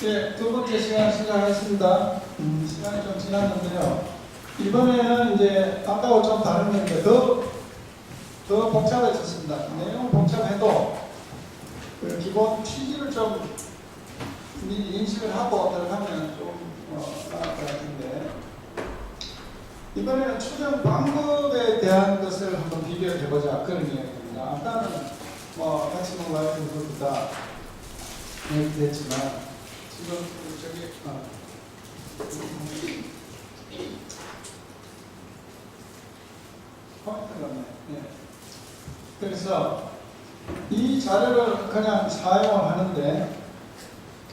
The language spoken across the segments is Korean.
네, 두 번째 시간 시작하겠습니다. 시간이 좀 지났는데요. 이번에는 이제 아까와 좀 다른 건데 더 복잡해졌습니다. 내용 복잡해도 그 기본 취지를 좀 미리 인식을 하고 들어가면 좀 나을 것 같은데, 이번에는 추정 방법에 대한 것을 한번 비교를 해보자, 그런 이야기입니다. 아까는 맥시멈 라이클리후드 다 얘기했지만 지금 저기 포인트가 없네. 네. 그래서 이 자료를 그냥 사용을 하는데,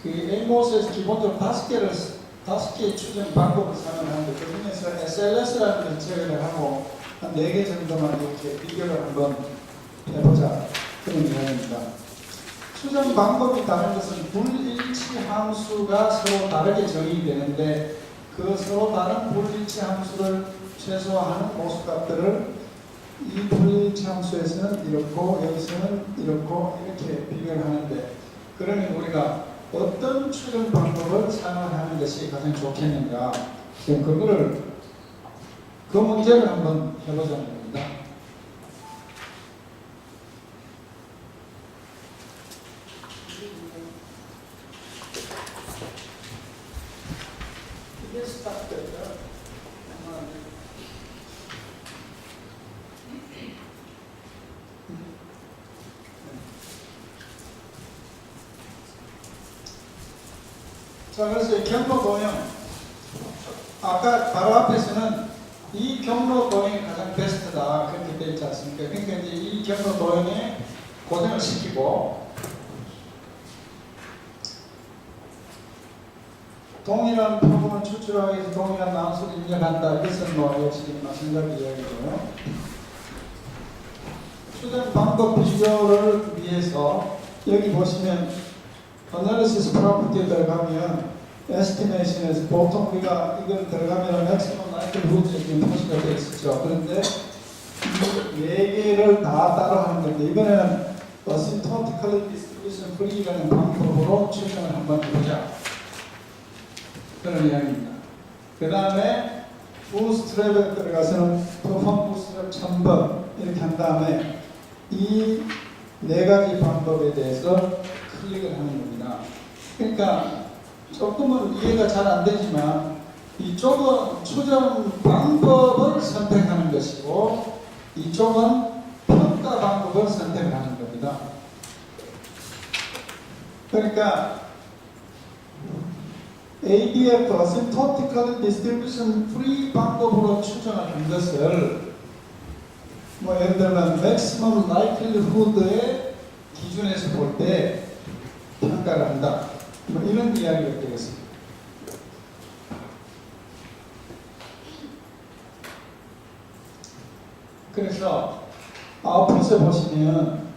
그 에이모스에서 기본적으로 5개의 추정 방법을 사용하는데, 그 중에서 SLS라는 정책을 하고 한 4개 정도만 이렇게 비교를 한번 해보자, 그런 이야기입니다. 추정 방법이 다른 것은 불일치 함수가 서로 다르게 정의되는데, 그 서로 다른 불일치 함수를 최소화하는 모습값들을 이 불일치 함수에서는 이렇고 여기서는 이렇고 이렇게 비교를 하는데, 그러면 우리가 어떤 추정 방법을 사용하는 것이 가장 좋겠는가, 지금 그 문제를 한번 해보자는 겁니다. 이게 스타트죠. 자, 그래서 이 경로 도형, 아까 바로 앞에서는 이 경로 도형이 가장 베스트다, 그렇게 되어 있지 않습니까? 그러니까 이제 이 경로 도형에 고정을 시키고 동일한 표본을 추출하기 위해서 동일한 나수를 입력한다. 이것은 역시 마찬가지 이야기고요. 추정 방법 비교를 위해서 여기 보시면 Analysis Property에 들어가면 Estimation에서 보통 우리가 이걸 들어가면 Maximum Likelihood 이렇게 표시가 되어 있었죠. 그런데 이 4개를 다 따로 하는 건데, 이번에는 Asymptotically Distribution Free라는 방법으로 추정을 한번 해보자, 그런 이야기입니다. 그 다음에 Bootstrap에 들어가서는 Perform Bootstrap 1000번 이렇게 한 다음에 이 4가지 방법에 대해서 클릭을 하는 겁니다. 그러니까 조금은 이해가 잘 안 되지만, 이쪽은 추정 방법을 선택하는 것이고 이쪽은 평가 방법을 선택을 하는 겁니다. 그러니까 ADF, Asymptotically Distribution Free 방법으로 추정을 한 것을 예를 들면 Maximum Likelihood의 기준에서 볼 때 평가를 한다, 이런 이야기가 되겠습니다. 그래서 아웃풋에 보시면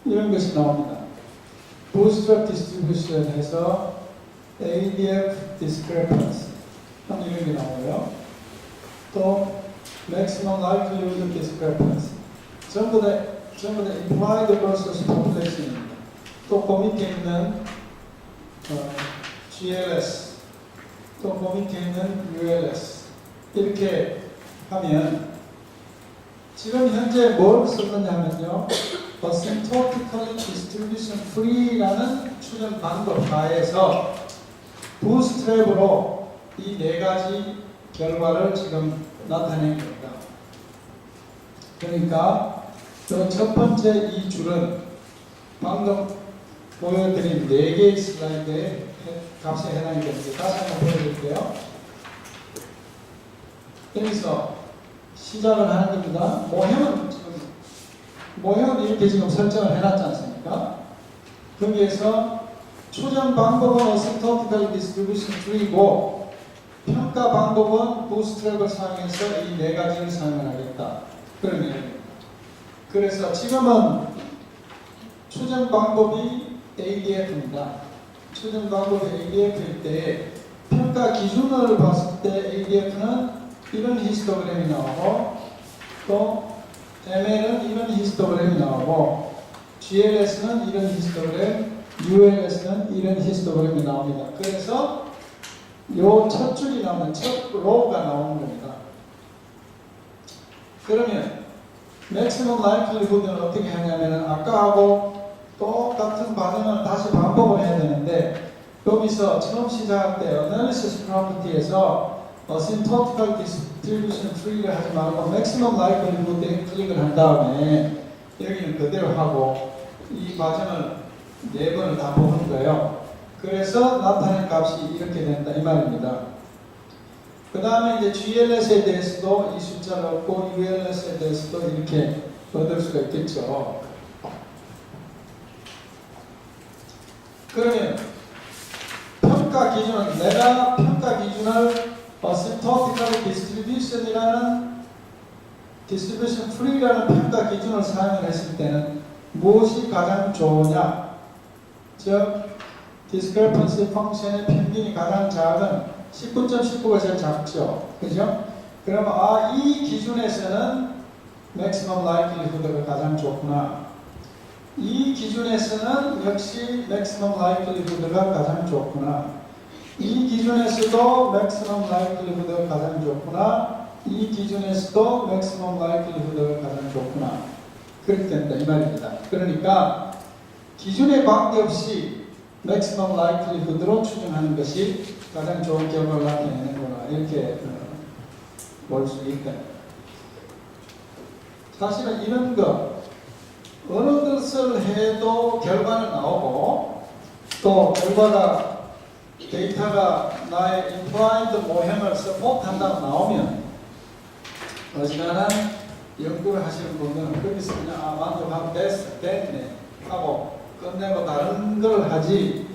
이런 것이 나옵니다. Bootstrap Distribution에서 ADF Discrepancy 이런 게 나와요. 또 Maximum Likelihood Discrepancy, 전부 다 Implied versus Population입니다. 또 그 밑에 있는 GLS, 또 그 밑에 있는 ULS, 이렇게 하면 지금 현재 뭘 썼느냐면요, Asymptotically Distribution Free라는 추정 방법 하에서 부스트랩으로 이 4가지 결과를 지금 나타낸 겁니다. 그러니까 그 첫 번째 이 줄은 방금 보여드린 4개의 슬라이드의 값에 해당이 됩니다. 다시 한번 보여드릴게요. 여기서 시작을 하는 겁니다. 모형은 이렇게 지금 설정을 해놨지 않습니까? 거기에서 추정 방법은 Asymptotically Distribution Free고 평가 방법은 Bootstrap을 사용해서 이 4가지를 사용을 하겠다, 그런 얘기입니다. 그래서 지금은 추정 방법이 ADF입니다. 추정 방법이 ADF일 때 평가 기준을 봤을 때 ADF는 이런 히스토그램이 나오고, 또 ML은 이런 히스토그램이 나오고, GLS는 이런 히스토그램 ULS는 이런 히스토그램이 나옵니다. 그래서 요 첫 줄이 나오는 첫 로우가 나오는 겁니다. 그러면 maximum likelihood는 어떻게 하냐면 아까하고 똑같은 과정을 다시 반복을 해야 되는데 여기서 처음 시작할 때 analysis property에서 asymptotical distribution tree를 하지 말고 maximum likelihood에 클릭을 한 다음에 여기는 그대로 하고 이 과정을 4번을 다 보는 거예요. 그래서 나타낸 값이 이렇게 된다 이 말입니다. 그 다음에 이제 GLS에 대해서도 이 숫자를 얻고 ULS에 대해서도 이렇게 얻을 수가 있겠죠. 그러면 평가 기준은 내가 평가 기준을 asymptotical distribution이라는 distribution tree라는 평가 기준을 사용을 했을 때는 무엇이 가장 좋으냐? 즉 discrepancy 펑션의 평균이 가장 작은 19.19가 제일 작죠. 그죠? 그러면 이 기준에서는 maximum likelihood가 가장 좋구나. 이 기준에서는 역시 maximum likelihood가 가장 좋구나. 이 기준에서도 maximum likelihood가 가장 좋구나. 이 기준에서도 maximum likelihood가 가장 좋구나. 그렇게 된다 이 말입니다. 그러니까 기준에 관계없이 maximum likelihood로 추정하는 것이 가장 좋은 결과를 나타내는구나 이렇게 볼 수 있다. 사실은 이런 거 어느 것을 해도 결과는 나오고 또 결과가 데이터가 나의 implied 모형을 서포트한다고 나오면 어지간한 연구를 하시는 분들은 거기서 그냥 만족하고 됐네 하고 끝내고 다른 걸 하지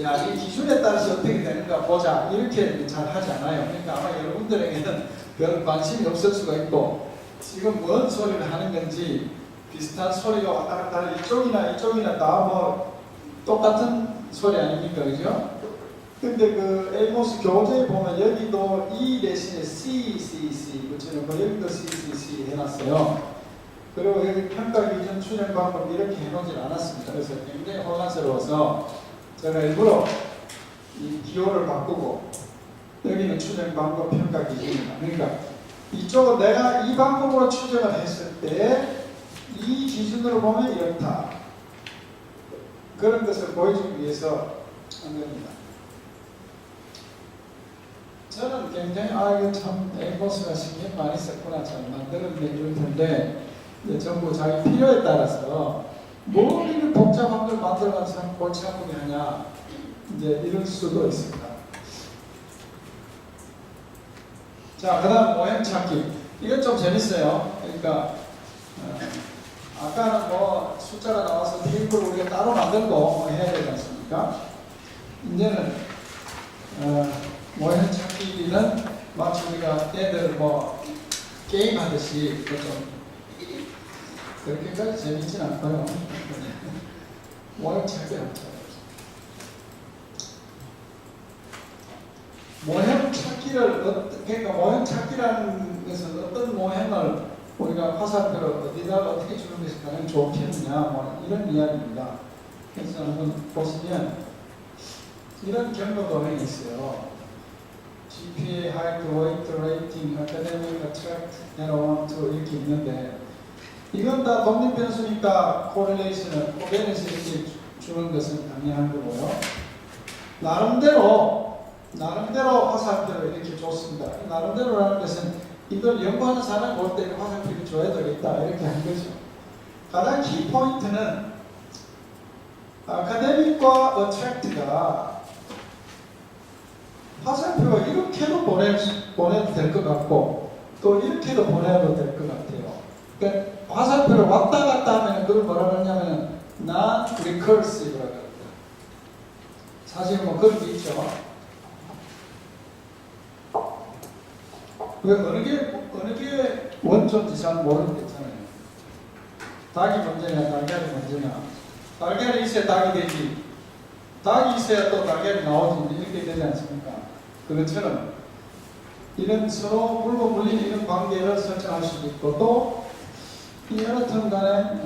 야 이 기준에 따라서 어떻게 되는가 보자 이렇게 잘 하지 않아요. 그러니까 아마 여러분들에게는 별 관심이 없을 수가 있고 지금 뭔 소리를 하는 건지 비슷한 소리가 왔다 갔다 이쪽이나 이쪽이나 다 뭐 똑같은 소리 아닙니까? 그죠? 근데 그 에이모스 교재에 보면 여기도 E 대신에 C 붙여놓고 여기도 C 해놨어요. 그리고 여기 평가 기준 추정 방법 이렇게 해놓질 않았습니다. 그래서 굉장히 혼란스러워서 제가 일부러 이 기호를 바꾸고 여기는 추정 방법 평가 기준이다. 그러니까 이쪽은 내가 이 방법으로 추정을 했을 때 이 기준으로 보면 이렇다. 그런 것을 보여주기 위해서 한 겁니다. 저는 굉장히 이거 참 에이모스가 신경 많이 썼구나 잘 만들었네 이럴 텐데 이제 전부 자기 필요에 따라서 뭐 이렇게 복잡한 걸 만들어가서 골치 아프게 하냐 이제 이럴 수도 있습니다. 자, 그 다음 모형 찾기. 이건 좀 재밌어요. 그러니까 아까는 뭐 숫자가 나와서 테이블을 우리가 따로 만들고 뭐 해야 되지 않습니까? 이제는 모형 찾기는 마치 우리가 애들 뭐 게임 하듯이 좀 그렇게까지 재밌진 않고요. 모형 찾기 합쳐. 모형 찾기를 그러니까 모형 찾기라는 것은 어떤 모형을 우리가 화살표를 어디다 어떻게 주는 것이 가장 좋겠느냐 뭐 이런 이야기입니다. 그래서 한번 보시면 이런 경로도 있어요. GPA, Height, Weight, Rating, Academic, Attract, Narrow, 이렇게 있는데 이건 다 독립 변수니까 correlation을 코베넌스 이렇게 주는 것은 당연한 거고요. 나름대로 화살표를 이렇게 줬습니다. 나름대로라는 것은 이걸 연구하는 사람이 볼 때 화살표를 줘야 되겠다 이렇게 한 거죠. 가장 키 포인트는 아카데믹과 어트랙트가 화살표가 이렇게도 보내도 될 것 같고 또 이렇게도 보내도 될 것 같아요. 그러니까 화살표를 왔다 갔다 하면 그걸 뭐라 그러냐면 non-recursive라고 합니다. 사실 뭐 그런 게 있죠. 왜 어느 게 원초인지 잘 모르겠잖아요. 닭이 먼저냐 달걀이 먼저냐. 달걀이 있어야 닭이 되지. 닭이 있어야 또 달걀이 나오지. 이렇게 되지 않습니까? 그것처럼 이런 서로 물고 물리는 이런 관계를 설정할 수도 있고 또 여하튼 간에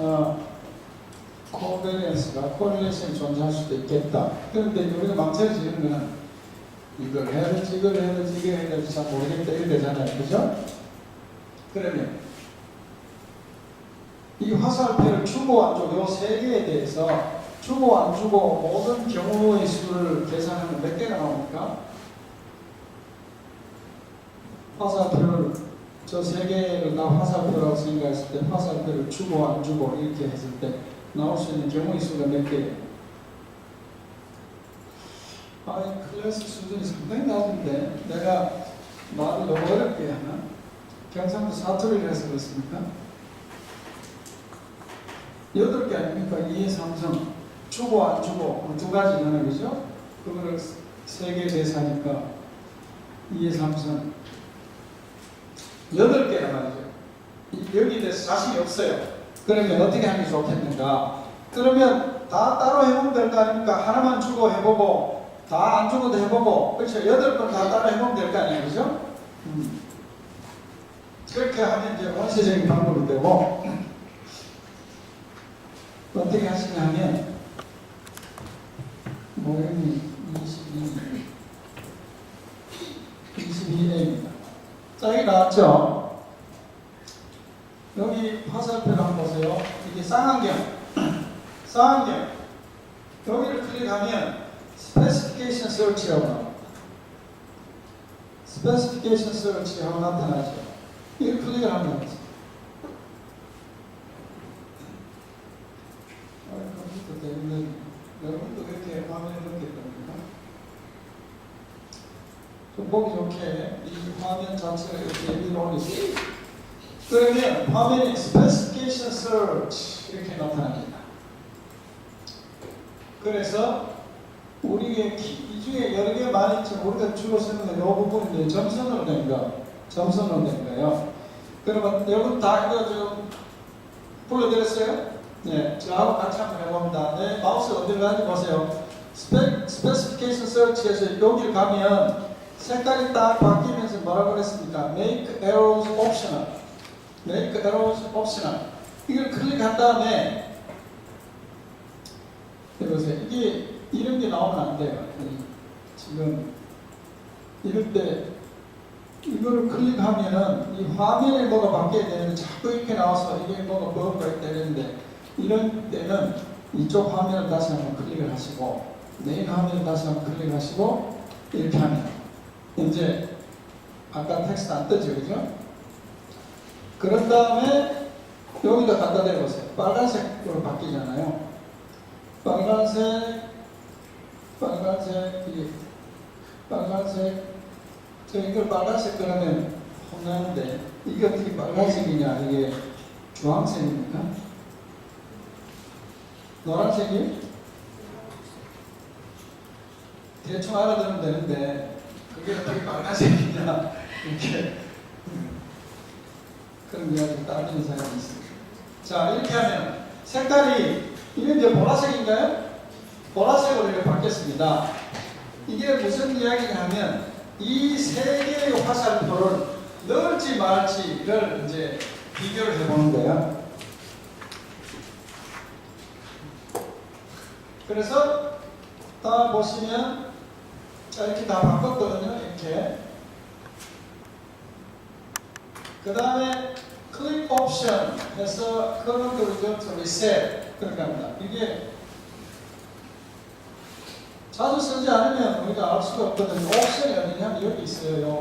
코베리언스가 코릴레이션이 존재할 수도 있겠다. 그런데 우리가 망설여지는 거는 이걸 해야 될지 이걸 해야 될지 이걸 해야 될지 잘 모르겠다 이래 되잖아요. 그죠? 그러면 이 화살표를 주고 안 주고 요 세 개에 대해서 주고 안 주고 모든 경우의 수를 계산하면 몇 개가 나옵니까? 화살표를 저 세 개를 다 화살표라고 생각했을 때 화살표를 주고 안 주고 이렇게 했을 때 나올 수 있는 경우의 수가 몇 개예요? 아이 클래스 수준이 상당히 낮은데 내가 말을 너무 어렵게 하나? 경상도 사투리를 해서 그렇습니까? 8개 아닙니까? 2의 삼성 주고 안 주고 두 가지잖아요. 그죠? 그거를 3개 대사니까 2의 삼성 8개란 말이죠. 여기에 대해서 자신이 없어요. 그러면 어떻게 하는 게 좋겠는가? 그러면 다 따로 해보면 될 거 아닙니까? 하나만 주고 해보고 다 안 주고도 해보고 그렇죠? 8번 다 따로 해보면 될 거 아니에요. 그죠? 그렇게 하면 이제 원시적인 방법이 되고 어떻게 하시냐 하면 모형이 22A입니다. 자, 여기 나왔죠? 여기 화살표를 한번 보세요. 이게 쌍안경. 쌍안경. 여기를 클릭하면 Specification Search라고 나옵니다. Specification Search하고 나타나죠. 이걸 클릭을 하면 됩니다. 컴퓨터 때문에 여러분도 그렇게 화면을 넣게 됩니까? 좀 보기 좋게 이 화면 자체를 이렇게 위로 올리세요. 그러면 화면에 Specification Search 이렇게 나타납니다. 그래서 우리의 이 중에 여러 개 많이 있지만 우리가 주로 쓰는 건 이 부분인데 점선으로 된 거, 점선으로 된 거예요. 그러면 여러분 다 이거 좀 불러드렸어요? 네, 저하고 같이 한번 해봅니다. 네, 마우스 어디로 가는지 보세요. Specification Search에서 여기를 가면 색깔이 딱 바뀌면서 뭐라고 그랬습니까? Make arrows optional. Make arrows optional. 이걸 클릭한 다음에 해보세요. 이게 이런 게 나오면 안 돼요. 지금 이럴 때 이거를 클릭하면은 이 화면에 뭐가 바뀌어야 되는데 자꾸 이렇게 나와서 이게 뭐가 있다 이랬는데 이런 때는 이쪽 화면을 다시 한번 클릭을 하시고 메인 화면을 다시 한번 클릭하시고 이렇게 하면 이제 아까 텍스트 안 뜨죠, 그죠? 그런 다음에 여기다 갖다 대보세요. 빨간색으로 바뀌잖아요. 빨간색, 저 이걸 빨간색 그러면 혼나는데 이게 어떻게 빨간색이냐? 이게 주황색입니까? 노란색이? 대충 알아들으면 되는데 그게 어떻게 빨간색이냐? 이렇게 그런 이야기 따지는 사람이 있어요. 자, 이렇게 하면 색깔이 이게 이제 보라색인가요? 보라색으로 이렇게 바뀌었습니다. 이게 무슨 이야기냐 하면 이 세 개의 화살표를 넣을지 말지를 이제 비교를 해보는 거예요. 그래서 다 보시면 자 이렇게 다 바꿨거든요. 이렇게 그 다음에 클릭 옵션 해서 current result reset 그렇게 합니다. 이게 자주 쓰지 않으면 우리가 알 수가 없거든요. 옵션이 어디냐면 여기 있어요.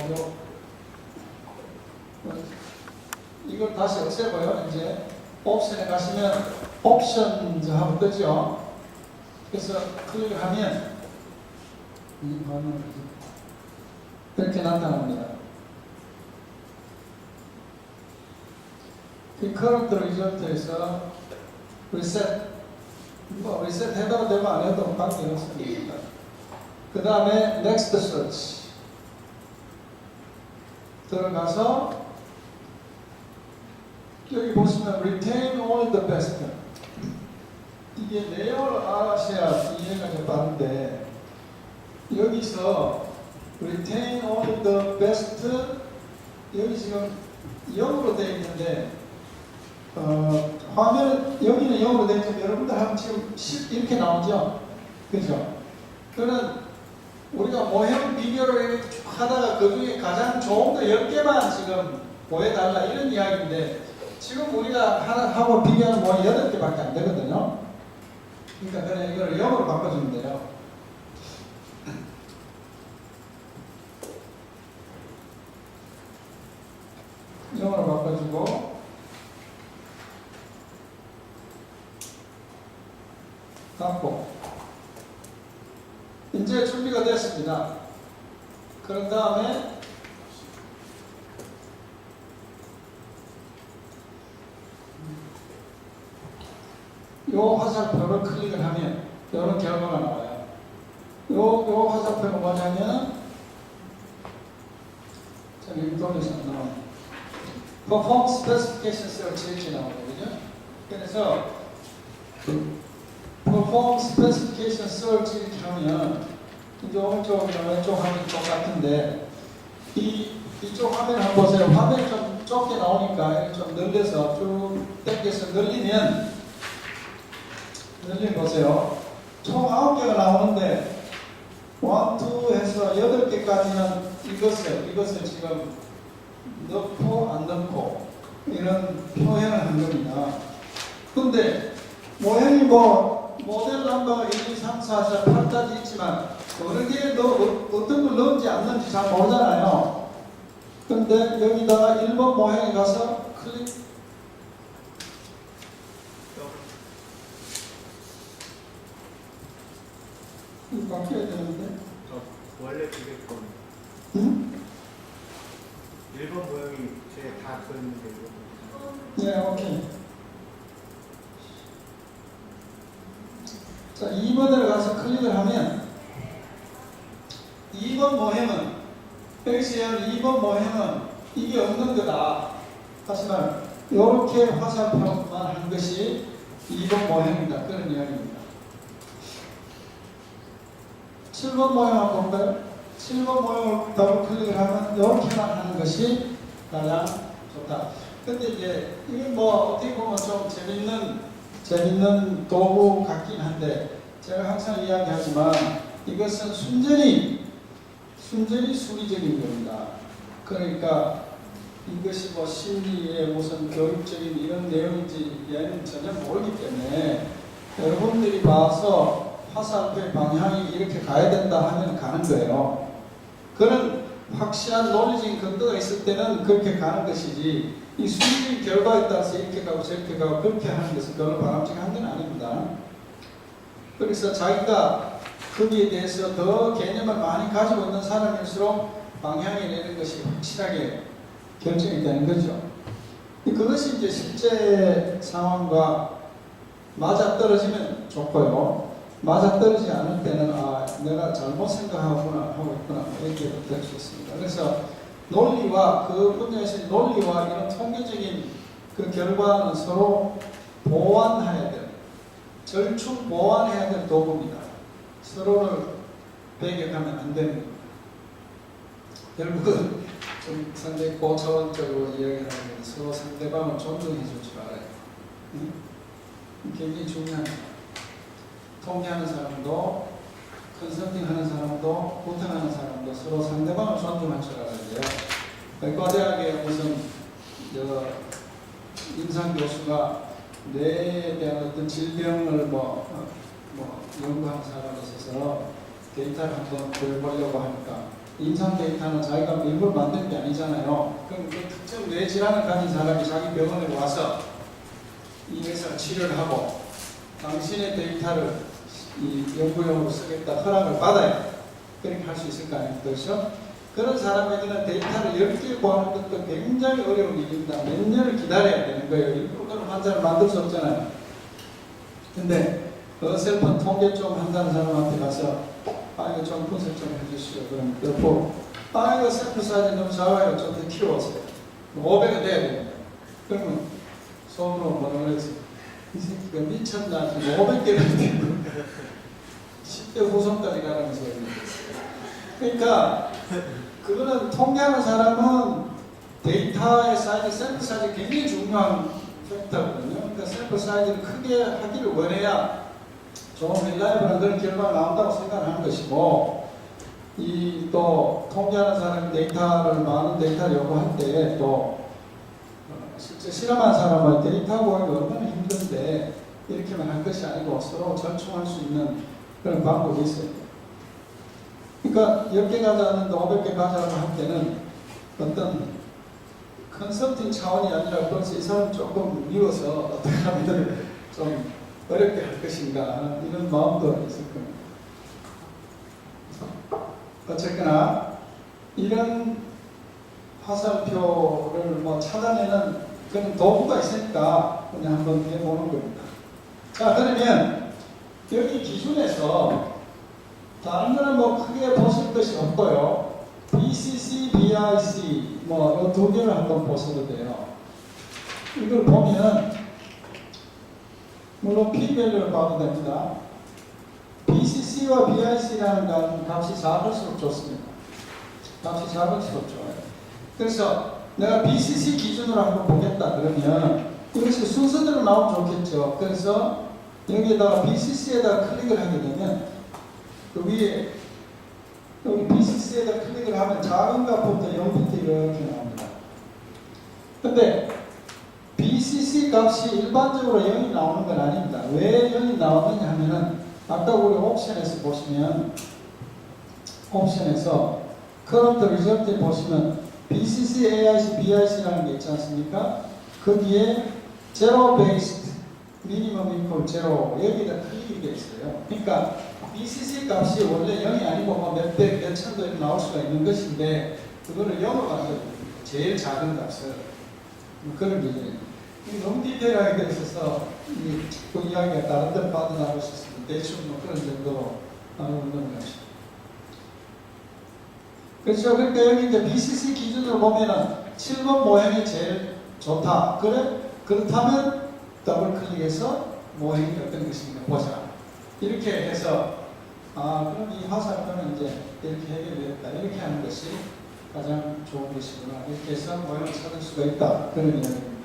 이걸 다시 없애고요. 이제 옵션에 가시면 옵션즈 하고 뜨죠. 그래서 클릭을 하면 이 화면을 이렇게 나타납니다. 이 current result에서 reset 리셋 해도 되고 안 해도 관계없습니다. 그 다음에 next search 들어가서 여기 보시면 retain only the best 이게 내용을 아셔야 이해가 좀 빠른데 여기서 retain only the best 여기 지금 0으로 되어 있는데 화면은 여기는 0으로 되죠. 여러분들 하면 지금 10 이렇게 나오죠. 그죠? 그러는 우리가 모형 비교를 이렇게 쭉 하다가 그 중에 가장 좋은 거 10개만 지금 보여달라 이런 이야기인데 지금 우리가 하고 비교하는 모형 8개밖에 안 되거든요. 그러니까 그냥 이걸 0으로 바꿔주면 돼요. 0으로 바꿔주고 닫고 이제 준비가 됐습니다. 그런 다음에 요 화살표를 클릭을 하면 이런 결과가 나와요. 요 화살표는 뭐냐면 저기 돌려서 나와요. Perform Specification Search 이렇게 나오거든요. 그래서 Perform Specification Search 이렇게 하면 이제 오른쪽이랑 왼쪽 화면이 똑같은데 이쪽 화면 한번 보세요. 화면이 좀 좁게 나오니까 좀 늘려서 쭉 당겨서 늘리면 보세요. 총 9개가 나오는데 1, 2 해서 8개까지는 이것을 지금 넣고 안 넣고 이런 표현을 한 겁니다. 근데 모형이 뭐 모델 넘버가 1, 2, 3, 4, 8까지 있지만 어느 게 어떤 걸 넣은지 안 넣은지 잘 모르잖아요. 근데 여기다가 1번 모형에 가서 클릭 이거 바뀌어야 되는데 원래 900번 응? 1번 모형이 제 다 써있는데 이거 네, 오케이. 자, 2번을 가서 클릭을 하면 2번 모형은 여기서 2번 모형은 이게 없는 거다. 하지만 이렇게 화살표만 한 것이 2번 모형이다. 그런 이야기입니다. 7번 모형 한번 볼까요? 7번 모형을 더블 클릭을 하면 이렇게만 하는 것이 가장 좋다. 근데 이제 이게 뭐 어떻게 보면 좀 재밌는 도구 같긴 한데 제가 항상 이야기하지만 이것은 순전히 수리적인 겁니다. 그러니까 이것이 뭐 심리의 무슨 교육적인 이런 내용인지 얘는 전혀 모르기 때문에 여러분들이 봐서 화살표의 방향이 이렇게 가야 된다 하면 가는 거예요. 그런 확실한 논리적인 근거가 있을 때는 그렇게 가는 것이지 이 수리적인 결과에 따라서 이렇게 가고 저렇게 가고 그렇게 하는 것은 별로 바람직한 건 아닙니다. 그래서 자기가 거기에 대해서 더 개념을 많이 가지고 있는 사람일수록 방향이 내는 것이 확실하게 결정이 되는 거죠. 그것이 이제 실제 상황과 맞아떨어지면 좋고요. 맞아떨어지지 않을 때는 내가 잘못 생각하고 있구나 이렇게 될 수 있습니다. 그래서 논리와 그 분야에서 논리와 이런 통계적인 그 결과는 서로 보완해야 될 절충 보완해야 될 도구입니다. 서로를 배격하면 안 됩니다. 결국은 좀 상당히 고차원적으로 이야기하는 서로 상대방을 존중해 줄 줄 알아요. 굉장히 중요합니다. 통계하는 사람도 컨설팅하는 사람도 구상하는 사람도 서로 상대방을 존중할 줄 알아야 돼요. 과대하게 무슨 임상 교수가 뇌에 대한 어떤 질병을 연구하는 사람이 있어서 데이터를 한번 보여보려고 하니까 임상 데이터는 자기가 일부러 만든 게 아니잖아요. 그럼 그 특정 뇌 질환을 가진 사람이 자기 병원에 와서 이 의사가 치료를 하고 당신의 데이터를 이 연구용으로 쓰겠다 허락을 받아야 그렇게 할 수 있을 거 아닙니까? 그렇죠? 그런 사람에게는 데이터를 10개 구하는 것도 굉장히 어려운 일입니다. 몇 년을 기다려야 되는 거예요. 일부러 그런 환자를 만들 수 없잖아요. 근데 어설픈 통계 좀 한다는 사람한테 가서 이거 좀 분석 좀 해주시오. 그러면 여보 이거 샘플 사이즈 너무 작아요. 좀 더 키워보세요. 500은 돼야 됩니다. 그러면 소문으로 뭐라 그랬어요? 이 새끼가 미쳤나? 500개를 들고 10대 후손까지 가라면서 그러니까 그거는 통계하는 사람은 데이터의 사이즈, 샘플 사이즈 굉장히 중요한 팩터거든요. 그러니까 샘플 사이즈를 크게 하기를 원해야 좀 릴라이블한 그런 결과가 나온다고 생각하는 것이고, 이 또 통계하는 사람이 데이터를 많은 데이터를 요구할 때 또 실제 실험한 사람은 데이터 구하기 얼마나 힘든데 이렇게만 할 것이 아니고 서로 절충할 수 있는 그런 방법이 있어요. 그러니까 10개 가자는데 500개 가자고 할 때는 어떤 컨설팅 차원이 아니라 벌써 이 사람 조금 미워서 어떻게 하면 좀 어렵게 할 것인가 하는 이런 마음도 있을 겁니다. 어쨌거나 이런 화살표를 뭐 찾아내는 그런 도구가 있으니까 그냥 한번 해보는 겁니다. 자, 그러면 여기 기준에서 다른 거는 뭐 크게 보실 것이 없고요. BCC, BIC 뭐 이 두 개를 한번 보셔도 돼요. 이걸 보면 물론 p-밸류를 봐도 됩니다. BCC와 BIC라는 값이 작을수록 좋습니다. 값이 작을수록 좋아요. 그래서 내가 BCC 기준으로 한번 보겠다 그러면 이것이 순서대로 나오면 좋겠죠. 그래서 여기에다가 BCC에다가 클릭을 하게 되면 그 위에 여기 BCC에다 클릭을 하면 작은 값부터 0부터 이렇게 나옵니다. 근데 BCC 값이 일반적으로 0이 나오는 건 아닙니다. 왜 0이 나오느냐 하면은 아까 우리 옵션에서 보시면 옵션에서 current result에 보시면 BCC, AIC, BIC라는 게 있지 않습니까? 거기에 zero based minimum equal zero 여기다 클릭이 되어 있어요. 그러니까 BCC 값이 원래 0이 아니고 뭐 몇백, 몇천도 이렇게 나올 수가 있는 것인데 그거를 0으로 만들어줍니다. 제일 작은 값을. 그런 기준입니다. 너무 디테일하게 되어 있어서 그 이야기가 다른 데로 빠져나갈 수 있습니다. 대충 뭐 그런 정도로 나누는 것입니다. 그렇죠. 그러니까 여기 이제 BCC 기준으로 보면은 7번 모형이 제일 좋다. 그렇다면 더블 클릭해서 모형이 어떤 것인가 보자. 이렇게 해서 그럼 이 화살표는 이제 이렇게 해결되었다. 이렇게 하는 것이 가장 좋은 것이구나. 이렇게 해서 모형을 찾을 수가 있다. 그런 이야기입니다.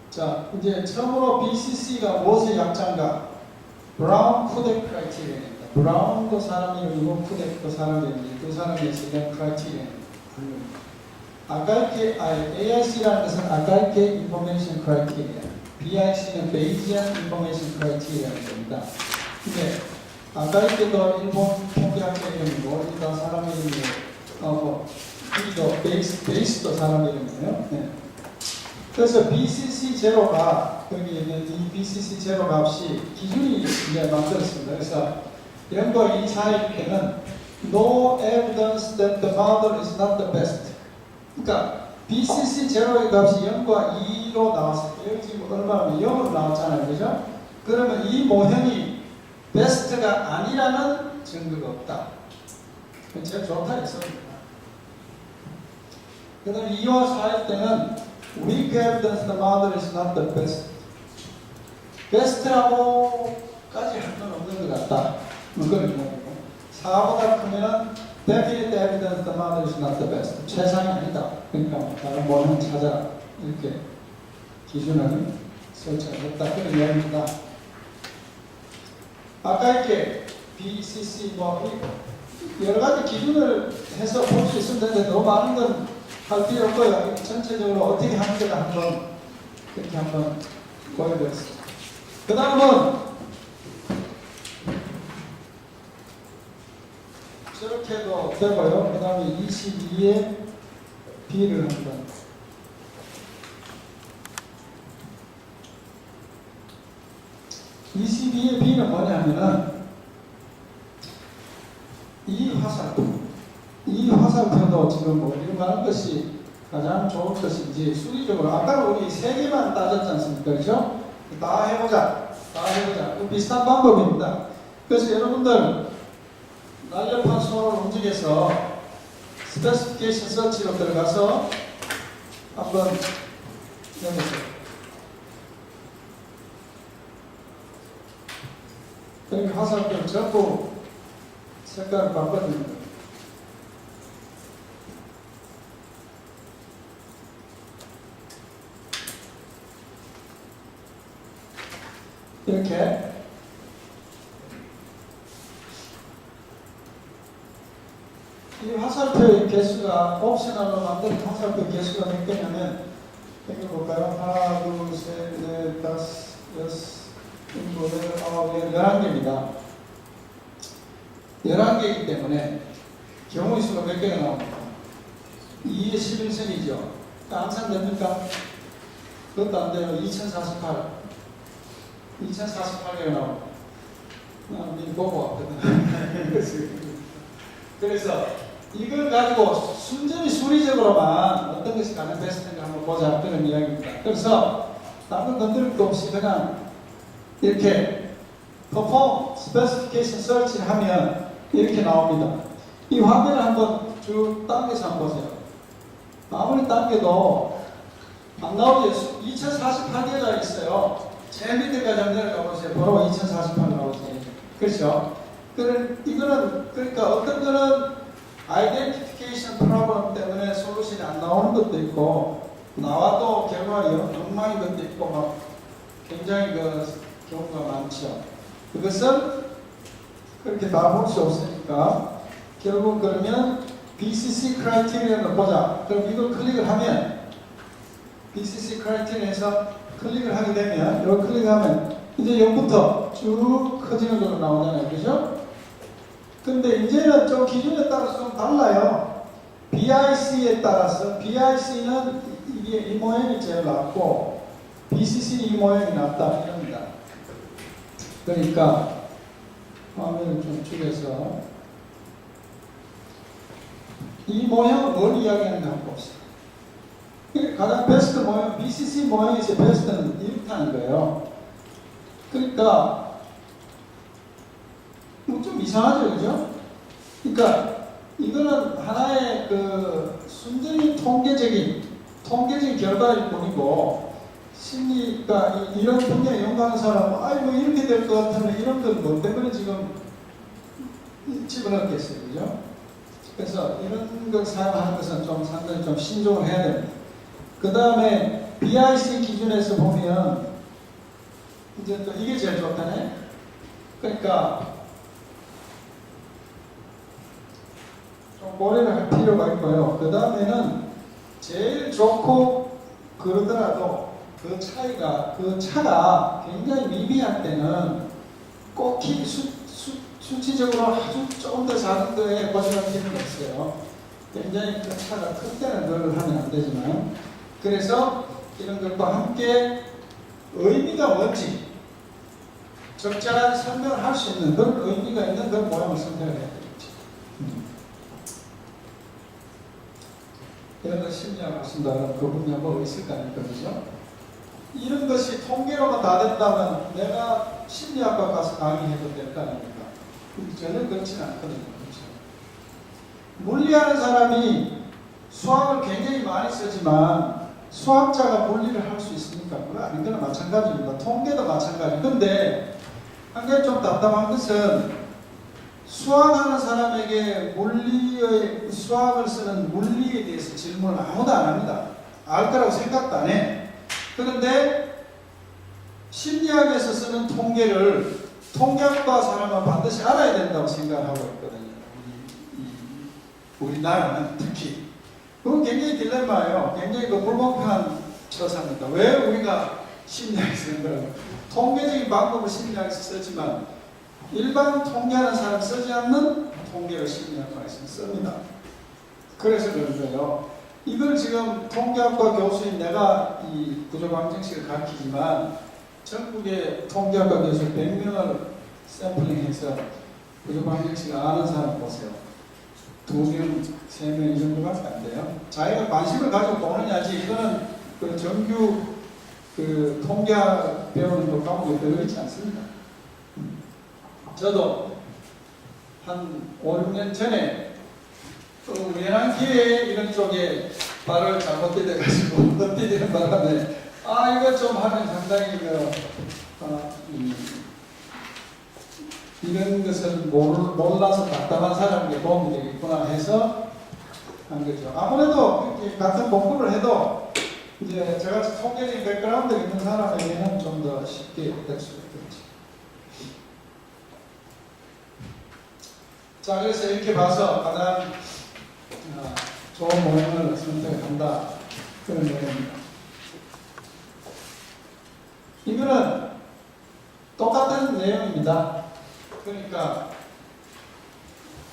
자, 이제 처음으로 BCC가 무엇의 약자인가? 브라운 쿠덱 크라이테리언입니다. 브라운도 사람 이름이고 쿠덱도 사람 이름이고 두 사람에서 이런 크라이테리언 부릅니다. 아갈케, AIC라는 것은 아갈케 인포메이션 크라이테리언, BIC는 베이지안 인포메이션 크라이테리언입니다. 근데 아갈케도 일본 통계학자 이름이고 이다 사람 이름이고 이도 베이스도 사람 이름이에요. 네. 그래서 BCC 제로가 여기 있는 이 BCC 제로 값이 기준이 이제 만들었습니다. 그래서 0과 2 사이일 때는 no evidence that the model is not the best. 그러니까 BCC 제로의 값이 0과 2로 나왔을 때 여기 지금 얼마나 0으로 나왔잖아요, 그죠? 그러면 이 모형이 베스트가 아니라는 증거가 없다. 제일 좋다 했습니다. 그 다음에 2와 4일 때는 weak evidence the model is not the best. 베스트라고까지 할 건 없는 것 같다. 그걸 이야기고 4보다 크면은 definite evidence the model is not the best. 최상이 아니다. 그러니까 다른 모형을 찾아라. 이렇게 기준을 설정했다. 그런 이야기입니다. 아까 이렇게 BCC 여러 가지 기준을 해서 볼 수 있으면 되는데 너무 많은 건 할 필요 없고요. 전체적으로 어떻게 하는지를 한번 그렇게 한번 보여드렸습니다. 그 다음은 저렇게 해도 되고요. 그 다음에 22에 B를 한번 22의 B는 뭐냐면은 이 화살표도 지금 뭐 이런 하는 것이 가장 좋은 것인지 수리적으로 아까 우리 3개만 따졌지 않습니까? 그렇죠? 다 해보자. 비슷한 방법입니다. 그래서 여러분들 날렵한 손을 움직여서 스페시피케이션 서치로 들어가서 한번 해보세요. 여기 화살표 전부 색깔을 바꿔줍니다. 이렇게 이 화살표의 개수가 옵셔널로 만든 화살표 개수가 몇 개냐면 여기 볼까요? 하나, 둘, 셋, 넷, 다섯, 여섯, 일곱, 여덟, 아홉, 열, 11개입니다. 11개이기 때문에 경우의 수가 몇 개가 나옵니까? 2의 11승이죠. 항상 됩니까? 그것도 안 돼요. 2048. 2048개가 나옵니다. 미리 보고 왔거든. 그래서 이걸 가지고 순전히 수리적으로만 어떤 것이 가장 베스트인가 한번 보자. 그런 이야기입니다. 그래서 다른 건드릴 거 없이 그냥 이렇게 perform specification search를 하면 이렇게 나옵니다. 이 화면을 한번 쭉 당겨서 한번 보세요. 아무리 당겨도 안 나오죠. 2048개가 있어요. 제일 밑에까지 한번 내려가 보세요. 바로 2048 나오지. 그렇죠? 이거는 그러니까 어떤 거는 아이덴티피케이션 프로그램 때문에 솔루션이 안 나오는 것도 있고 나와도 결과가 엉망인 것도 있고 막 굉장히 그 경우가 많죠. 그것은 그렇게 다 볼 수 없으니까 결국 그러면 BCC 크라이테리아를 보자. 그럼 이걸 클릭을 하면 BCC 크라이테리아에서 클릭을 하게 되면 이걸 클릭하면 이제 여기부터 쭉 커지는 걸로 나오잖아요. 그죠? 근데 이제는 좀 기준에 따라서 좀 달라요. BIC에 따라서 BIC는 이게 이 모양이 제일 낫고 BCC 이 모양이 낫다 이럽니다. 그러니까 화면을 좀 줄여서 이 모양은 뭘 이야기하는가 한번 봅시다. 가장 베스트 모양, BCC 모양에서 베스트는 이렇다는 거예요. 그러니까 뭐 좀 이상하죠, 그죠? 그러니까 이거는 하나의 그 순전히 통계적인 결과일 뿐이고 심리가 이런 분야에 연구하는 사람은 아이 뭐 이렇게 될 것 같으면 이런 건 뭐 때문에 지금 집어넣겠어요, 그죠? 그래서 이런 걸 사용하는 것은 좀 상당히 좀 신중을 해야 됩니다. 그 다음에 BIC 기준에서 보면 이제 또 이게 제일 좋다네. 그러니까 좀 고려를 할 필요가 있고요. 그 다음에는 제일 좋고 그러더라도 그 차가 굉장히 미비할 때는 꼭 수치적으로 아주 조금 더 작은 거에 고집할 필요가 있어요. 굉장히 그 차가 클 때는 그걸 하면 안 되지만 그래서 이런 것과 함께 의미가 뭔지 적절한 설명을 할 수 있는 그런 의미가 있는 그런 모양을 선택을 해야 되겠죠. 이런 거 심리학 하신다면 그 분야 뭐 있을 거 아닙니까? 그죠? 이런 것이 통계로만 다 된다면 내가 심리학과 가서 강의해도 될 거 아닙니까? 전혀 그렇지는 않거든요. 그렇죠? 물리하는 사람이 수학을 굉장히 많이 쓰지만 수학자가 물리를 할 수 있습니까? 그거 아닌 거나 마찬가지입니다. 통계도 마찬가지. 근데 한 가지 좀 답답한 것은 수학하는 사람에게 수학을 쓰는 물리에 대해서 질문을 아무도 안 합니다. 알 거라고 생각도 안 해. 그런데 심리학에서 쓰는 통계를 통계학과 사람은 반드시 알아야 된다고 생각하고 있거든요. 우리나라는 특히. 그건 굉장히 딜레마예요. 굉장히 그 불공평한 처사입니다. 왜 우리가 심리학에 쓰는 거라고? 통계적인 방법을 심리학에서 쓰지만 일반 통계하는 사람 쓰지 않는 통계를 심리학과에서 씁니다. 그래서 그런 거예요. 이걸 지금 통계학과 교수인 내가 이 구조방정식을 가르치지만 전국의 통계학과 교수 100명을 샘플링해서 구조방정식을 아는 사람 보세요. 2명, 3명 이 정도밖에 안 돼요. 자기가 관심을 가지고 보느냐지 이거는 그 정규 그 통계학 배우는 그 과목에 들어있지 않습니다. 저도 한 5, 6년 전에 우연한 기회에 이런 쪽에 발을 잘못 디뎌가지고 디디는 바람에 이거 좀 하면 상당히 이런 것을 몰라서 답답한 사람에게 도움이 되겠구나 해서 한 거죠. 아무래도 같은 공부를 해도 이제 제가 통계적인 백그라운드가 있는 사람에게는 좀 더 쉽게 될 수 있겠죠. 자, 그래서 이렇게 봐서 가장 좋은 모형을 선택한다. 그런 내용입니다. 이거는 똑같은 내용입니다. 그러니까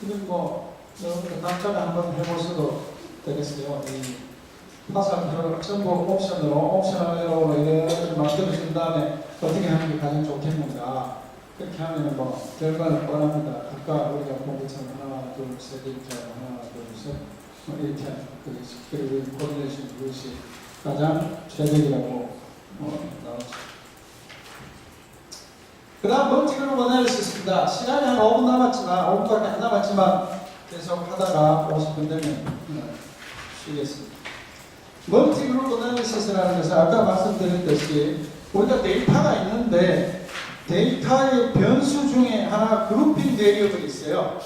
이건 뭐 여러분들 각자가 한번 해보셔도 되겠어요. 이 화살표를 전부 옵셔널로 이렇게 만들어준 다음에 어떻게 하는 게 가장 좋겠는가. 그렇게 하면 뭐 결과는 뻔합니다. 아까 우리가 본 것처럼 하나, 둘, 셋 이렇게 하나, 둘, 셋 뭐 이렇게 그리고 코디네이션 그것이 가장 최적이라고 나오죠. 그 다음 멀티그룹 어나리시스입니다. 시간이 한 5분 남았지만 5분밖에 안 남았지만 계속 하다가 50분 되면 쉬겠습니다. 멀티그룹 어나리시스라는 것은 아까 말씀드렸듯이 우리가 데이터가 있는데 데이터의 변수 중에 하나 그룹핑 베리어블이 있어요.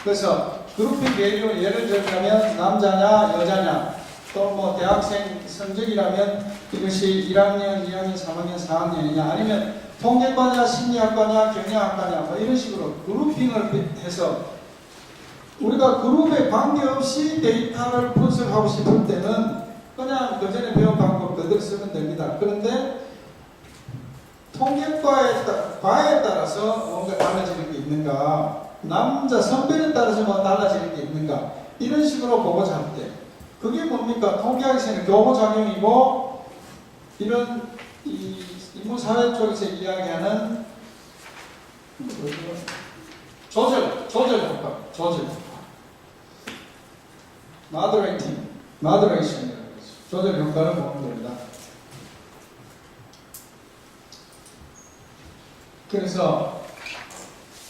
그래서 그룹핑 베리어블 예를 들자면 남자냐 여자냐 또 뭐 대학생 성적이라면 이것이 1학년, 2학년, 3학년, 4학년이냐 아니면 통계과냐 심리학과냐 경영학과냐 뭐 이런 식으로 그룹핑을 해서 우리가 그룹에 관계없이 데이터를 분석하고 싶을 때는 그냥 그전에 배운 방법 그대로 쓰면 됩니다. 그런데 통계과에 따라서 뭔가 달라지는 게 있는가, 남자 성별에 따라서 뭐 달라지는 게 있는가, 이런 식으로 보고자 할 때, 그게 뭡니까? 통계학에서는 교보작용이고, 이런 이 인문사회 쪽에서 이야기하는 조절 효과, moderation, 조절 효과를 보는 겁니다. 그래서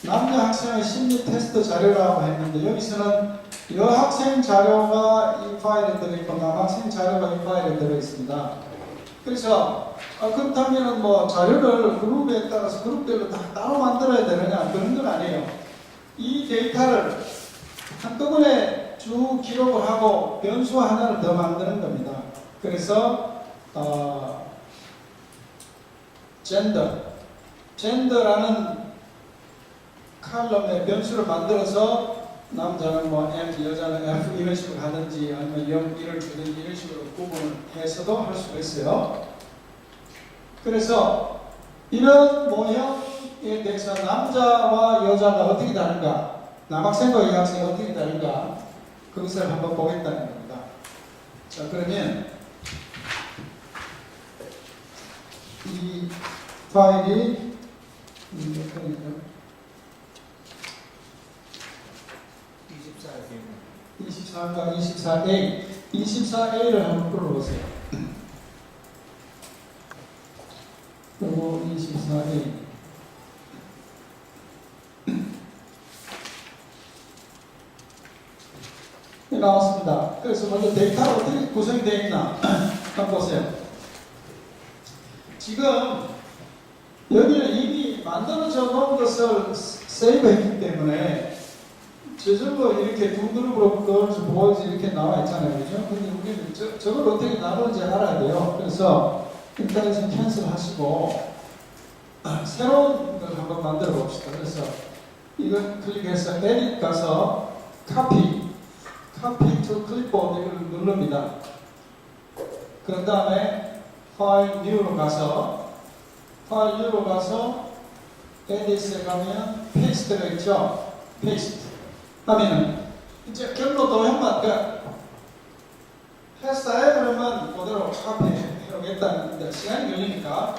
남녀 학생의 심리 테스트 자료라고 했는데 여기서는 여학생 자료가 이 파일에 들어있고 남학생 자료가 이 파일에 들어있습니다. 그래서 그렇다면 뭐 자료를 그룹에 따라서 그룹별로 다 따로 만들어야 되느냐 그런 건 아니에요. 이 데이터를 한꺼번에 쭉 기록을 하고 변수 하나를 더 만드는 겁니다. 그래서 젠더라는 칼럼에 변수를 만들어서 남자는 뭐 M, 여자는 F 이런 식으로 하든지 아니면 0, 1을 주든지 이런 식으로 구분을 해서도 할 수가 있어요. 그래서 이런 모형에 대해서 남자와 여자가 어떻게 다른가, 남학생과 여학생이 어떻게 다른가, 그것을 한번 보겠다는 겁니다. 자, 그러면 이 파일이 24과 24A, 24A를 한번 풀어보세요. 그리고 24A. 나왔습니다. 그래서 먼저 데이터가 어떻게 구성이 되어 있나 한번 보세요. 지금 여기는 이미 만들어져 놓은 것을 세이브했기 때문에 저절로 이렇게 두 그룹으로 그것을 보여서 이렇게 나와 있잖아요. 그죠? 근데 우리는 저걸 어떻게 나누는지 알아야 돼요. 그래서 인터넷에 캔슬 하시고 새로운 걸 한번 만들어 봅시다. 그래서 이걸 클릭해서 edit 가서 copy to clipboard 이걸 누릅니다. 그런 다음에 파일 뉴로 가서 edit에 가면 paste가 있죠. paste 하면은 이제 결로 도형만 했어요. 그러면 그대로 카피해오겠다는데 시간이 걸리니까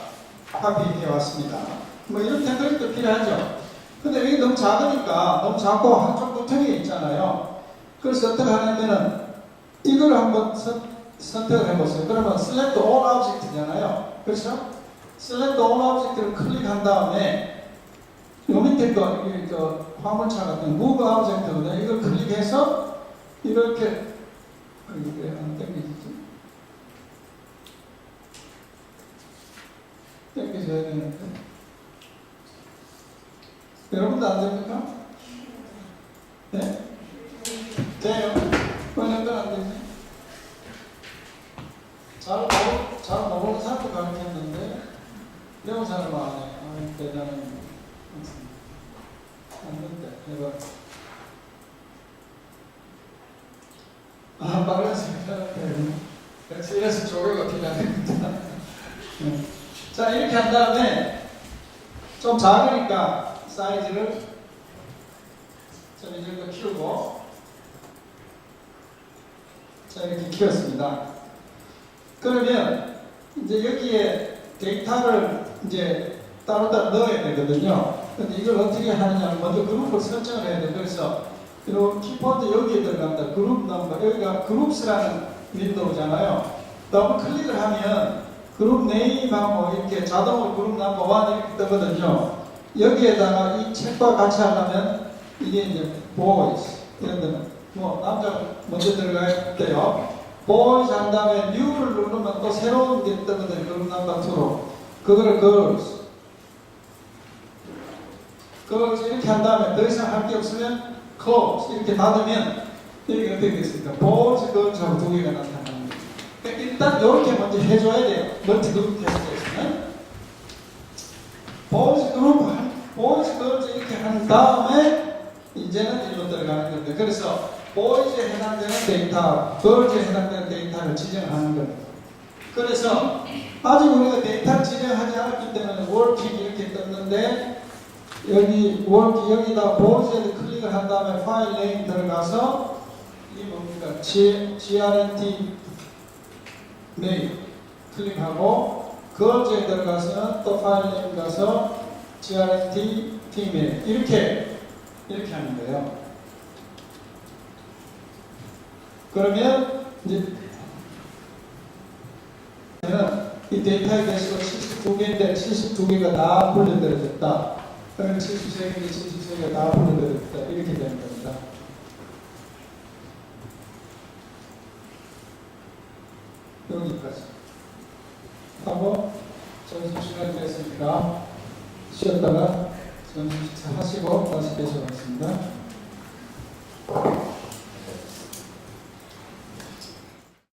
카피해 왔습니다. 뭐 이런 템플릿도 필요하죠. 근데 여기 너무 작으니까 너무 작고 한쪽 구멍이 있잖아요. 그래서 어떻게 하냐면은 이걸 한번 선택을 해보세요. 그러면 select all object잖아요. 그렇죠? select all object를 클릭한 다음에 요 밑에 거, 화물차 같은 move object거든요. 이걸 클릭해서 이렇게 이게 안 땡기지? 땡기셔야 되는데 여러분도 안 됩니까? 네? 돼요? 왜냐면 안 되지? 잘 보고 배운 사람 안 해. 대단한 안는데 해봐. 빨간색 편한데. 그래서 이래서 조개가 필요합니다. 자, 이렇게 한 다음에 좀 작으니까 사이즈를 좀 이 정도 키우고, 자, 이렇게 키웠습니다. 그러면 이제 여기에 데이터를 이제 따로따로 넣어야 되거든요. 근데 이걸 어떻게 하느냐, 먼저 그룹을 설정을 해야 돼요. 그래서 이 키포드 여기에 들어간다. 그룹 넘버, 여기가 그룹스라는 윈도우잖아요. 더블 클릭을 하면 그룹 네임하고 이렇게 자동으로 그룹 넘버 1 이렇게 뜨거든요. 여기에다가 이 책과 같이 하려면 이게 이제 boys, 이런 데는 뭐 남자 먼저 들어가야 돼요. boys 한 다음에 new를 누르면 또 새로운 게 뜨거든요. 그룹 넘버 2로. 그거를 girls. girls 이렇게 한 다음에 더 이상 할 게 없으면 close 이렇게 닫으면 여기 어떻게 됐습니까? boys, girls하고 두 개가 나타납니다. 그러니까 일단 이렇게 먼저 해줘야 돼요. 멀티 그룹 테스트에서는. boys 그룹, boys, girls 이렇게 한 다음에 이제는 일로 들어가는 겁니다. 그래서 boys에 해당되는 데이터, girls에 해당되는 데이터를 지정하는 겁니다. 그래서 아직 우리가 데이터를 지정하지 않았기 때문에 working 이렇게 떴는데 여기 work 여기다 boys에 클릭을 한 다음에 파일 네임 들어가서 이 뭡니까? grnt 네임 클릭하고 girls에 들어가서는 또 파일 네임 가서 grnt female 이렇게 하는 거예요. 그러면 이제 이 데이터의 개수가 72개인데 72개가 다 불러들여졌다. 그러면 73개인데 73개가 다 불러들여졌다. 이렇게 되는 겁니다. 여기까지 하고 점심시간이 됐으니까 쉬었다가 점심 식사 하시고 다시 계속하겠습니다.